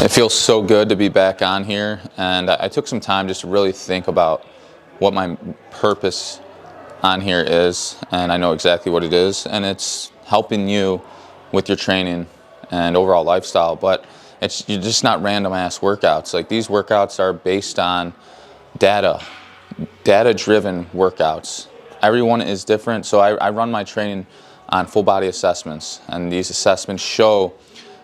It feels so good to be back on here, and I took some time just to really think about what my purpose on here is, and I know exactly what it is, and it's helping you with your training and overall lifestyle. But you're just not random ass workouts. Like, these workouts are based on data-driven workouts. Everyone is different, so I run my training on full body assessments, and these assessments show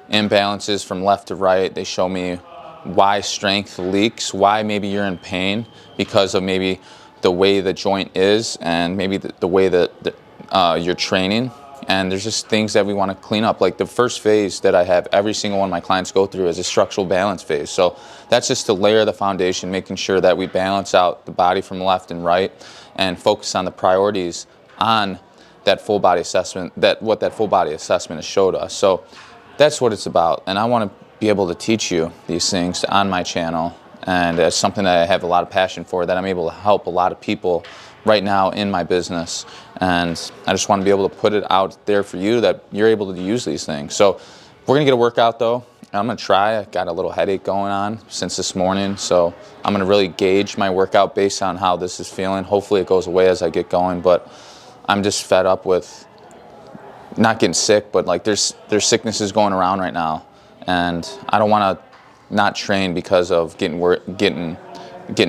imbalances from left to right. They show me why strength leaks, why maybe you're in pain because of maybe the way the joint is and maybe the way that you're training. And there's just things that we want to clean up. Like, the first phase that I have every single one of my clients go through is a structural balance phase. So that's just to layer the foundation, making sure that we balance out the body from left and right and focus on the priorities on that full body assessment, what that full body assessment has showed us. So that's what it's about, and I want to be able to teach you these things on my channel, and it's something that I have a lot of passion for, that I'm able to help a lot of people right now in my business, and I just want to be able to put it out there for you that you're able to use these things. So we're going to get a workout though. I'm going to try. I got a little headache going on since this morning, so I'm going to really gauge my workout based on how this is feeling. Hopefully it goes away as I get going, but I'm just fed up with not getting sick, but like there's sicknesses going around right now, and I don't want to not train because of getting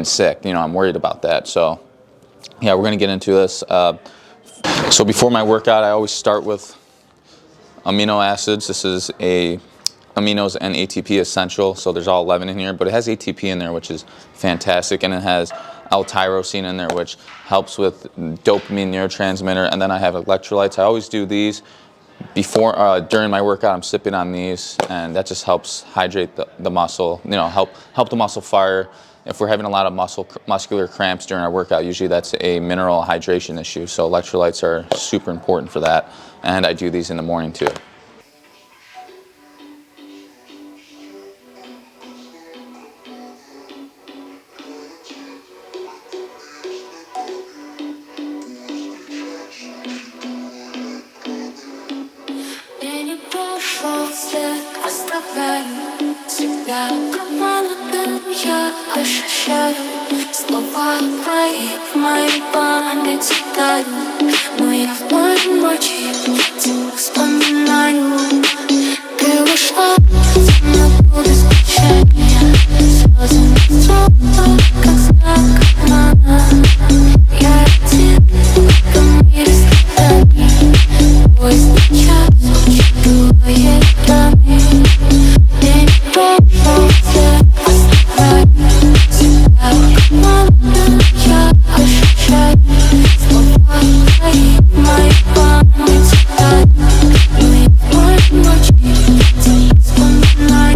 sick. You know, I'm worried about that. So yeah, we're gonna get into this. So before my workout, I always start with amino acids. This is a aminos and ATP essential, so there's all 11 in here, but it has ATP in there, which is fantastic, and it has L-tyrosine in there, which helps with dopamine neurotransmitter. And then I have electrolytes. I always do these before, during my workout. I'm sipping on these, and that just helps hydrate the muscle. You know, help the muscle fire. If we're having a lot of muscular cramps during our workout, usually that's a mineral hydration issue. So electrolytes are super important for that, and I do these in the morning too. Слова твои в моей памяти тают, но я в твоем ночи тебя вспоминаю. Ты ушла, темноту без прощания, слезы не тропа, как знак обмана. Я один в этом мире страданий, поезд сейчас учитывает раны. День прошелся, оставляю тебя в команду. Я ощущаю слова твои в моей памяти тают, но я в твоей ночи тебя вспоминаю.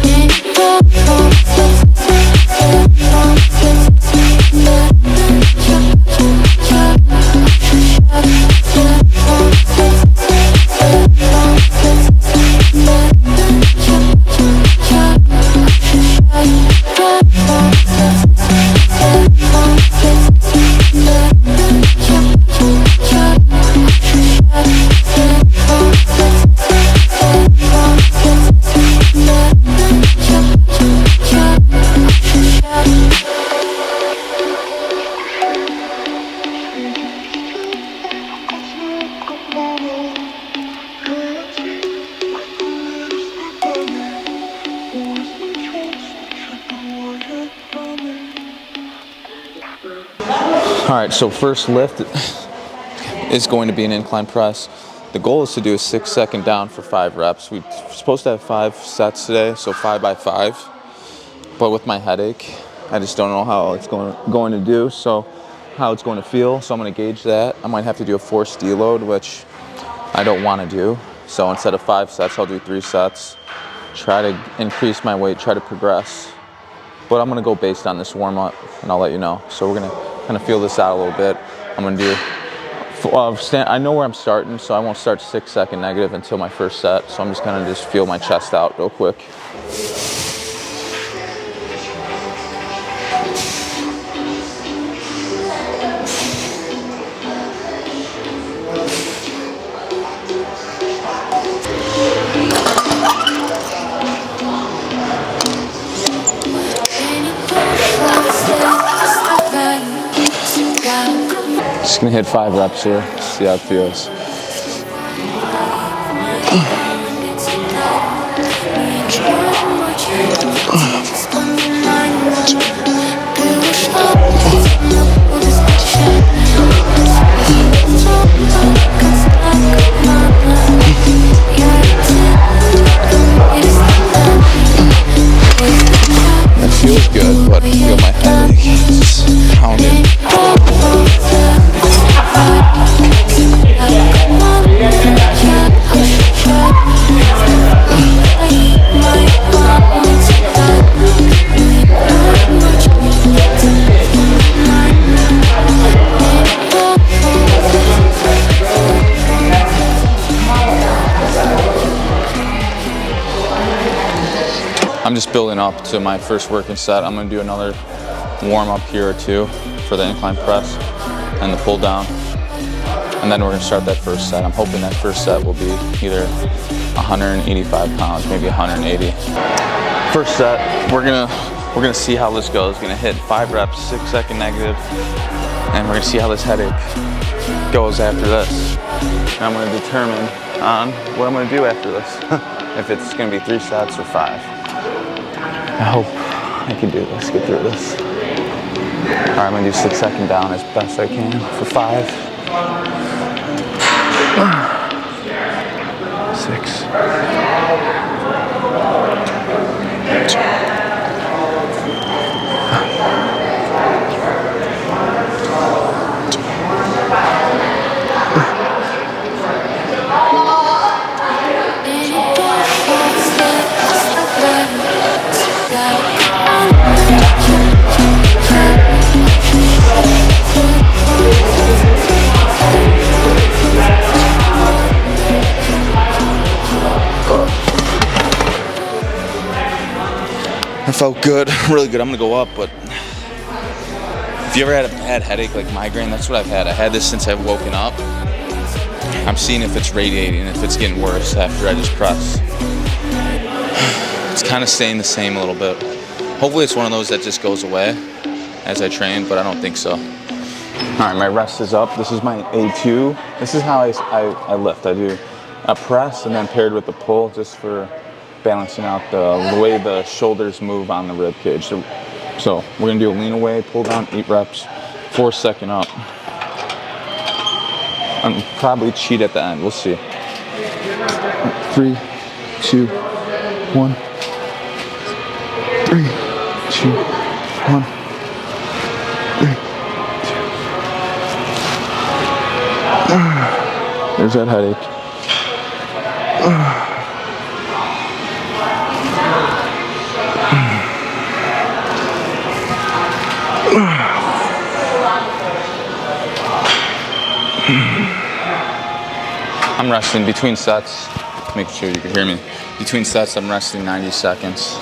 День прошелся, All right, so first lift is going to be an incline press. The goal is to do a 6-second down for 5 reps. We're supposed to have 5 sets today, so 5 by 5. But with my headache, I just don't know how it's going to do, so how it's going to feel. So I'm going to gauge that. I might have to do a forced deload, which I don't want to do. So instead of 5 sets, I'll do 3 sets. Try to increase my weight, try to progress. But I'm going to go based on this warm-up, and I'll let you know. So we're going to kind of feel this out a little bit. I'm going to do, I know where I'm starting, so I won't start 6-second negative until my first set. So I'm just going to just feel my chest out real quick. Just gonna hit 5 reps here, see how it feels. It feels good, but I feel my headache just pounding. I'm just building up to my first working set. I'm gonna do another warm up here or two for the incline press and the pull down. And then we're gonna start that first set. I'm hoping that first set will be either 185 pounds, maybe 180. First set, we're gonna see how this goes. Gonna hit 5 reps, 6-second negative, and we're gonna see how this headache goes after this. And I'm gonna determine on what I'm gonna do after this. If it's gonna be 3 sets or 5. I hope I can do this, get through this. All right, I'm gonna do 6-second down as best I can for 5. 6. 'It felt good, really good. I'm gonna go up, but if you ever had a bad headache like migraine, that's what I've had. I had this since I've woken up. I'm seeing if it's radiating, if it's getting worse after I just press. It's kind of staying the same a little bit. Hopefully it's one of those that just goes away as I train, but I don't think so. All right, my rest is up. This is my A2. This is how I lift. I do a press and then paired with the pull just for balancing out the way the shoulders move on the rib cage. So we're gonna do a lean away, pull down, 8 reps, 4-second up. And probably cheat at the end, we'll see. 3, 2, 1. 3, 2, 1. 3, 2. There's that headache. I'm resting between sets, make sure you can hear me. Between sets, I'm resting 90 seconds.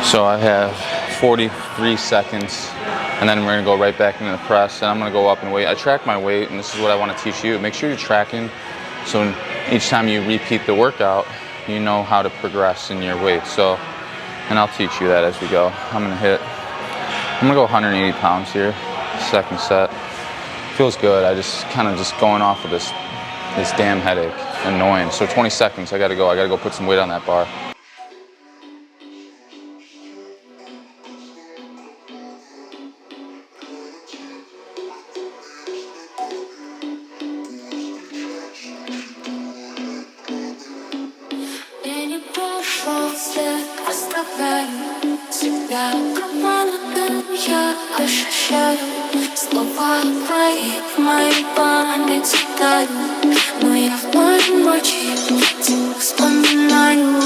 So I have 43 seconds, and then we're gonna go right back into the press, and I'm gonna go up and weight. I track my weight, and this is what I wanna teach you. Make sure you're tracking, so each time you repeat the workout, you know how to progress in your weight. So, and I'll teach you that as we go. I'm gonna go 180 pounds here, second set. Feels good. I just kind of going off of this damn headache. Annoying. So 20 seconds, I gotta go put some weight on that bar. Слова твои в моей памяти тают, но я в моей ночи тебя вспоминаю.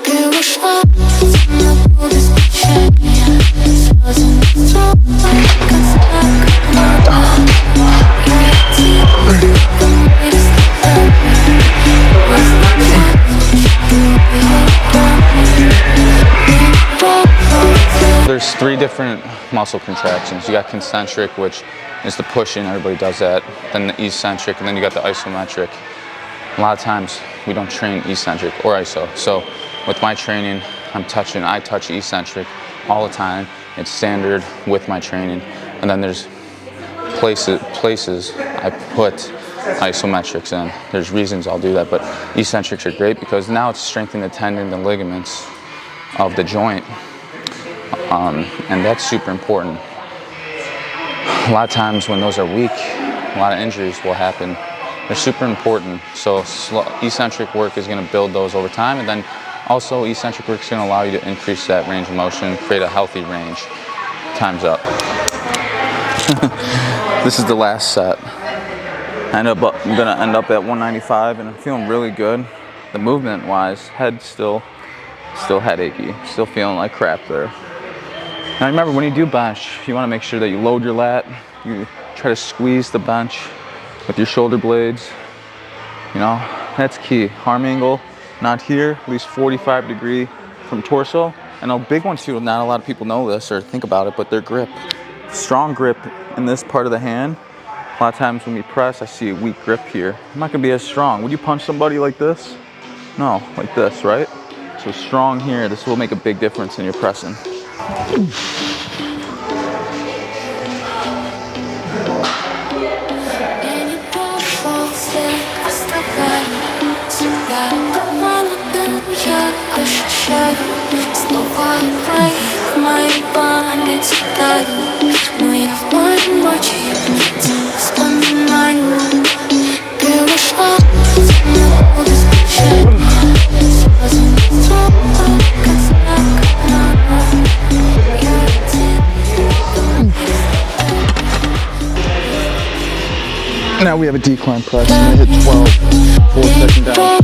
Ты ушла, темноту без прощания, слезы не стёклые, как знак обмана. Я тебя там перестаю, There's 3 different muscle contractions. You got concentric, which is the pushing, everybody does that. Then the eccentric, and then you got the isometric. A lot of times we don't train eccentric or iso. So with my training, I touch eccentric all the time. It's standard with my training. And then there's places I put isometrics in. There's reasons I'll do that, but eccentrics are great because now it's strengthening the tendon and ligaments of the joint, and that's super important. A lot of times when those are weak, a lot of injuries will happen. They're super important. So eccentric work is going to build those over time, and then also eccentric work is going to allow you to increase that range of motion, create a healthy range. Time's up. This is the last set. I'm gonna end up at 195, and I'm feeling really good. The movement wise, head still headachy, still feeling like crap there. Now remember, when you do bench, you wanna make sure that you load your lat, you try to squeeze the bench with your shoulder blades. You know, that's key. Arm angle, not here, at least 45 degree from torso. And a big one too, not a lot of people know this or think about it, but their grip. Strong grip in this part of the hand. A lot of times when we press, I see a weak grip here. I'm not gonna be as strong. Would you punch somebody like this? No, like this, right? So strong here, this will make a big difference in your pressing. Now we have a decline press. I'm gonna hit 12, 4 seconds down.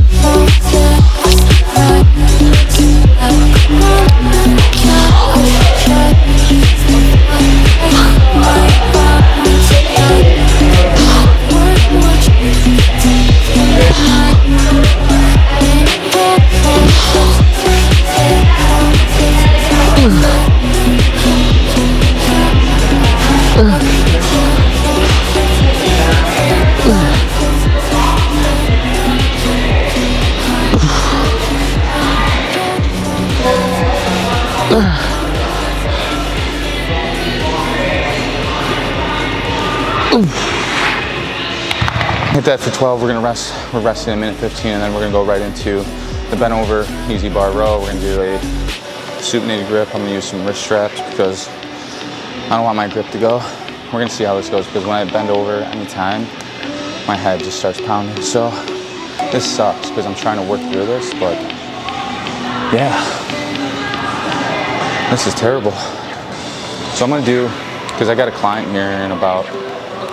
Hit that for 12, we're gonna rest. We're resting a minute 15, and then we're gonna go right into the bent over easy bar row. We're gonna do a supinated grip. I'm gonna use some wrist straps because I don't want my grip to go. We're gonna see how this goes because when I bend over anytime, my head just starts pounding. So this sucks because I'm trying to work through this, but yeah, this is terrible. So I'm gonna do, because I got a client here in about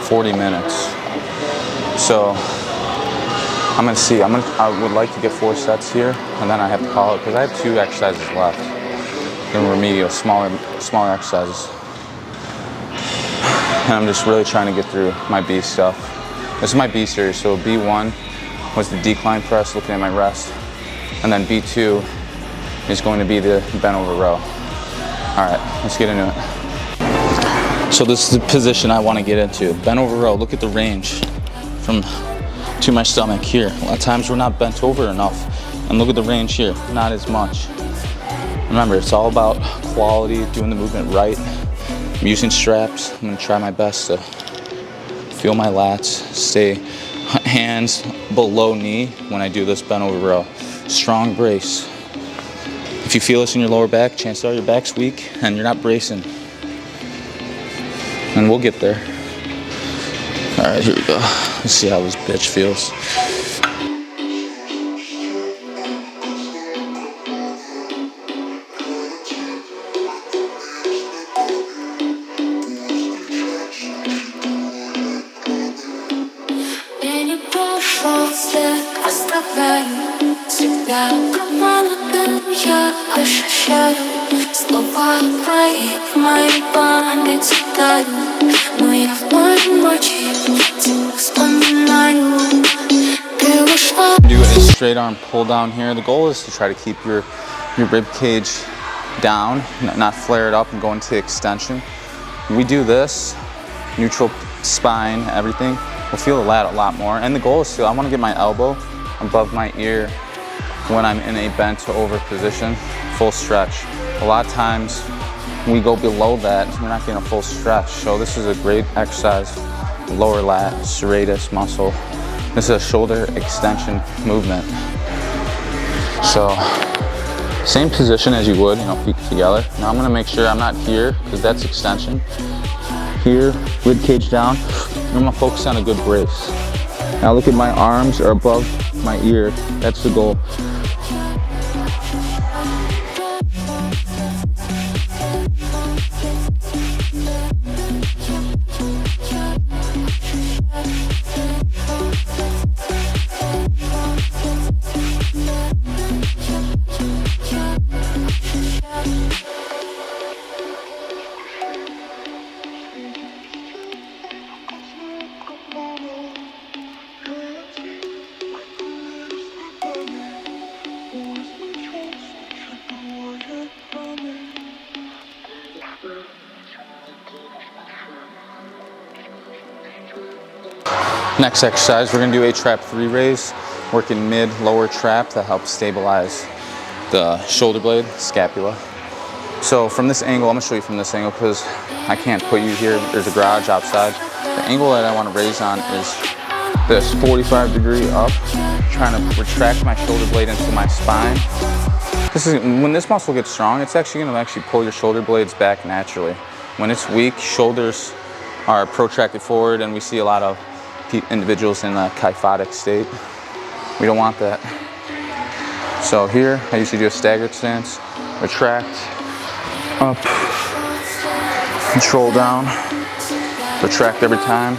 40 minutes. So I'm gonna see, I would like to get 4 sets here, and then I have to call it, because I have 2 exercises left. Then remedial, smaller exercises. And I'm just really trying to get through my B stuff. This is my B series, so B1 was the decline press, looking at my rest. And then B2 is going to be the bent over row. All right, let's get into it. So this is the position I want to get into. Bent over row, look at the range from to my stomach here. A lot of times we're not bent over enough. And look at the range here, not as much. Remember, it's all about quality, doing the movement right. I'm using straps. I'm gonna try my best to feel my lats, stay hands below knee when I do this bent over row. Strong brace. If you feel this in your lower back, chances are your back's weak and you're not bracing. And we'll get there. All right, here we go. Let's see how this bitch feels. Do a straight arm pull down here. The goal is to try to keep your rib cage down, not flare it up and go into extension. When we do this, neutral spine, everything, we'll feel the lat a lot more. And the goal is I want to get my elbow above my ear when I'm in a bent over position, full stretch. A lot of times we go below that, we're not getting a full stretch. So this is a great exercise, lower lat serratus muscle. This is a shoulder extension movement. So same position as you would, feet together. Now I'm gonna make sure I'm not here, because that's extension. Here, rib cage down. I'm gonna focus on a good brace. Now look at my arms are above my ear. That's the goal. Next exercise, we're gonna do a trap 3 raise, working mid, lower trap to help stabilize the shoulder blade, scapula. So from this angle, I'm gonna show you from this angle because I can't put you here. There's a garage outside. The angle that I wanna raise on is this 45-degree up, trying to retract my shoulder blade into my spine. When this muscle gets strong, it's actually gonna pull your shoulder blades back naturally. When it's weak, shoulders are protracted forward, and we see a lot of individuals in a kyphotic state. We don't want that. So here, I usually do a staggered stance, retract, up, control down, retract every time.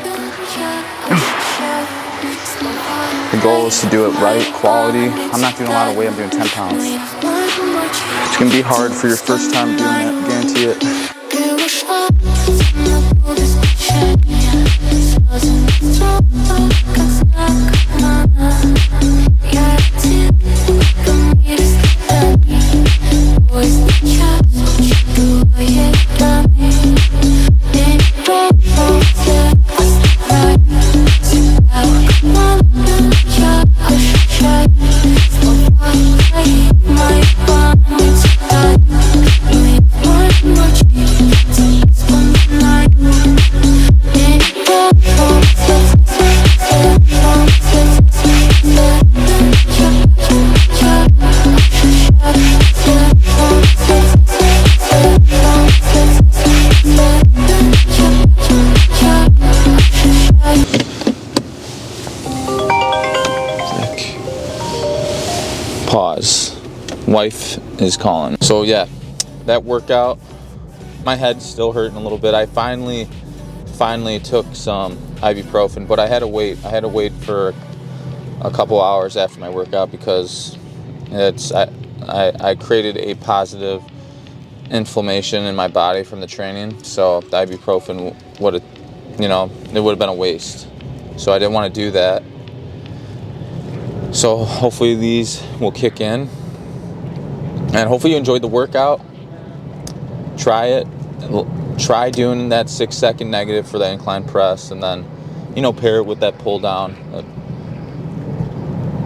The goal is to do it right, quality. I'm not doing a lot of weight, I'm doing 10 pounds. It's gonna be hard for your first time doing it, guarantee it. Pause. Wife is calling. So yeah, that workout, my head's still hurting a little bit. I finally took some ibuprofen, but I had to wait. I had to wait for a couple hours after my workout because I created a positive inflammation in my body from the training. So the ibuprofen would have, it would have been a waste. So I didn't want to do that. So hopefully these will kick in, and hopefully you enjoyed the workout. Try it. Try doing that 6-second negative for the incline press, and then pair it with that pull down.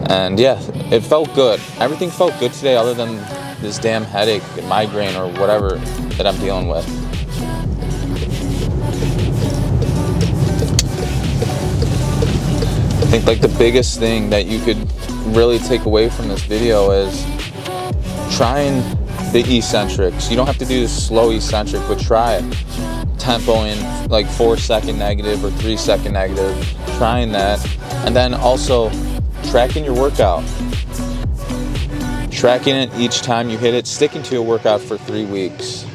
And yeah, it felt good. Everything felt good today other than this damn headache and migraine or whatever that I'm dealing with. I think the biggest thing that you could really take away from this video is trying the eccentrics. You don't have to do this slow eccentric, but try it. Tempoing 4-second negative or 3-second negative, trying that. And then also tracking your workout. Tracking it each time you hit it, sticking to a workout for 3 weeks.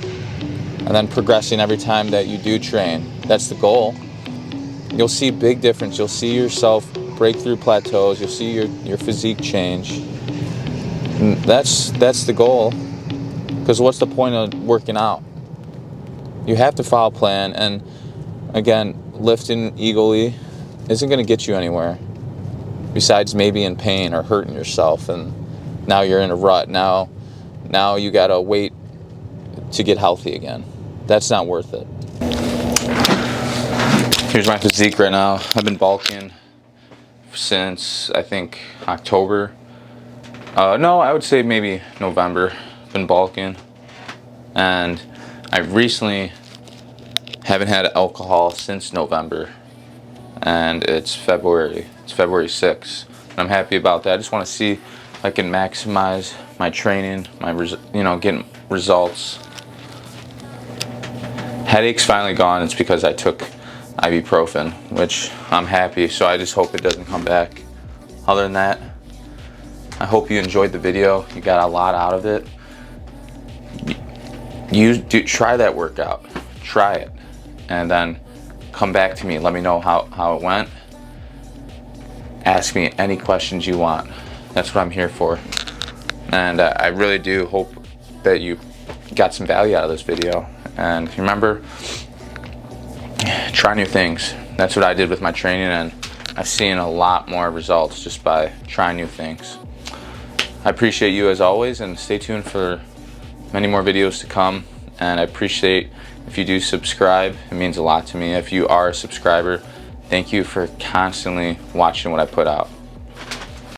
And then progressing every time that you do train. That's the goal. You'll see a big difference. You'll see yourself break through plateaus. You'll see your physique change. And that's the goal. Because what's the point of working out? You have to follow a plan. And again, lifting eagerly isn't going to get you anywhere. Besides maybe in pain or hurting yourself. And now you're in a rut. Now you got to wait to get healthy again. That's not worth it. Here's my physique right now. I've been bulking since I think October. No, I would say maybe November. I've been bulking, and I recently haven't had alcohol since November, and it's February 6th. And I'm happy about that. I just want to see if I can maximize my training, getting results. Headache's finally gone. It's because I took ibuprofen, which I'm happy, so I just hope it doesn't come back. Other than that, I hope you enjoyed the video. You got a lot out of it. Try that workout. Try it. And then come back to me. Let me know how it went. Ask me any questions you want. That's what I'm here for. And I really do hope that you got some value out of this video. And remember, try new things. That's what I did with my training, and I've seen a lot more results just by trying new things. I appreciate you as always, and stay tuned for many more videos to come. And I appreciate if you do subscribe. It means a lot to me. If you are a subscriber, thank you for constantly watching what I put out.